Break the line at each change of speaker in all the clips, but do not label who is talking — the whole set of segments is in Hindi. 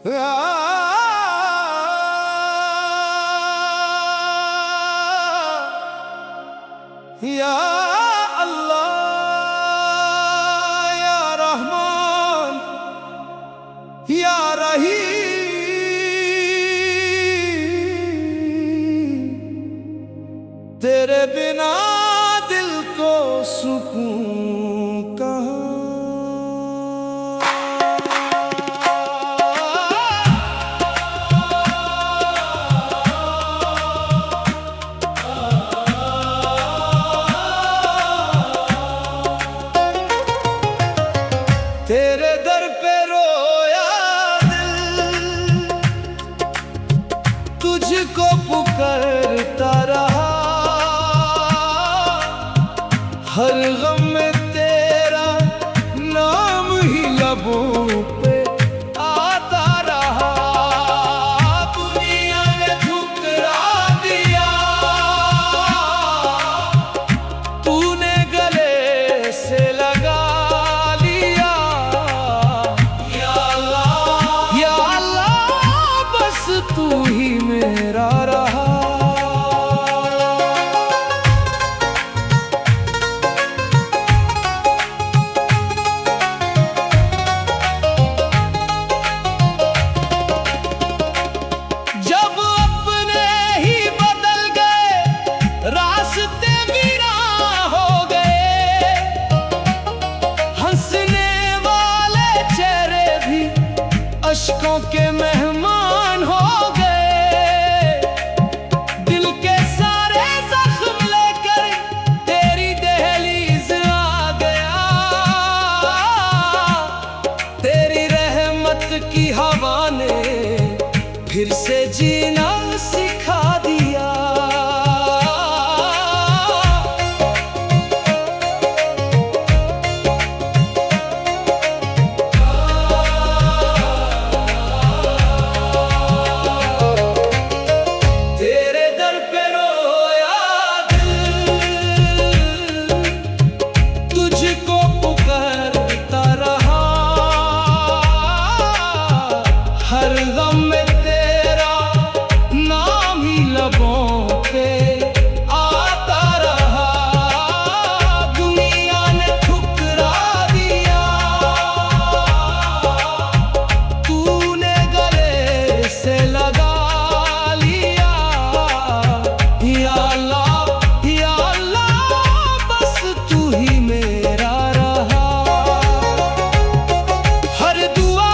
या अल्लाह या रहमान या रहीम, तेरे बिना दिल को सुकून कहाँ। तेरे दर पे रोया दिल, तुझको पुकारता रहा, हर गम में तेरा नाम ही लबों पे आता रहा। दुनिया ने ठुकरा दिया, तूने गले से लगा तू ही मेरा रहा। जब अपने ही बदल गए, रास्ते वीरान हो गए, हंसने वाले चेहरे भी अश्कों के मेहमान हो गए। दिल के सारे जख्म लेकर तेरी दहलीज आ गया, तेरी रहमत की हवा ने फिर से जीना सिखा दिया। हर गम में तेरा नाम ही लबों पे आता रहा। दुनिया ने ठुकरा दिया, तूने गले से लगा लिया। या अल्लाह बस तू ही मेरा रहा। हर दुआ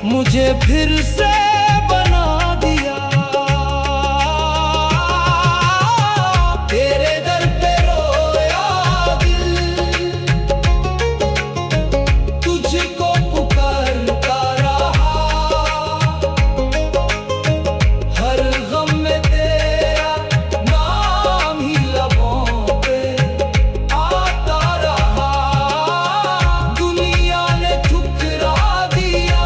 मुझे फिर से बना दिया। तेरे दर पे रोया दिल, तुझको पुकारता रहा, हर गम में तेरा नाम ही लबों पे आता रहा। दुनिया ने ठुकरा दिया,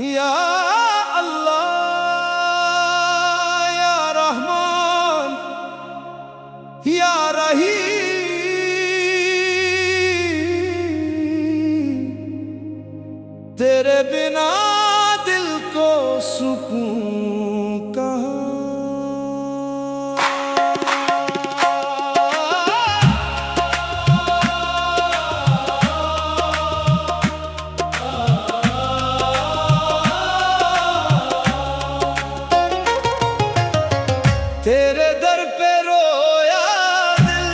या अल्लाह या रहमान या रहीम, तेरे बिना दिल को सुकून कहाँ। तेरे दर पे रोया दिल,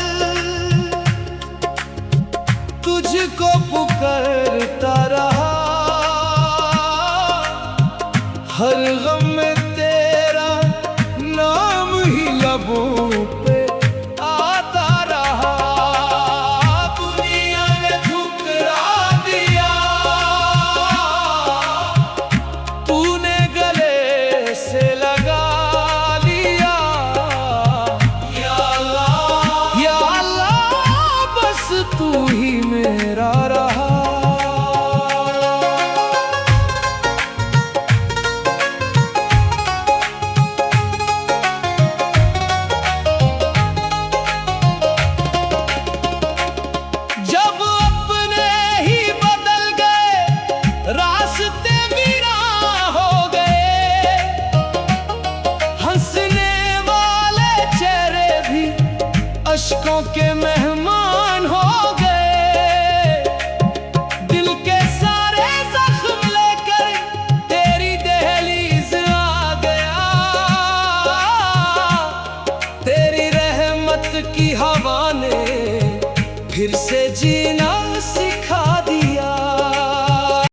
तुझको पुकारता रहा, हर गम में तेरा नाम ही लबों पे आता रहा। दुनिया ने ठुकरा दिया, तूने गले से लगा तू ही मेरा रहा। जब अपने ही बदल गए, रास्ते वीरान हो गए, हंसने वाले चेहरे भी अश्कों के में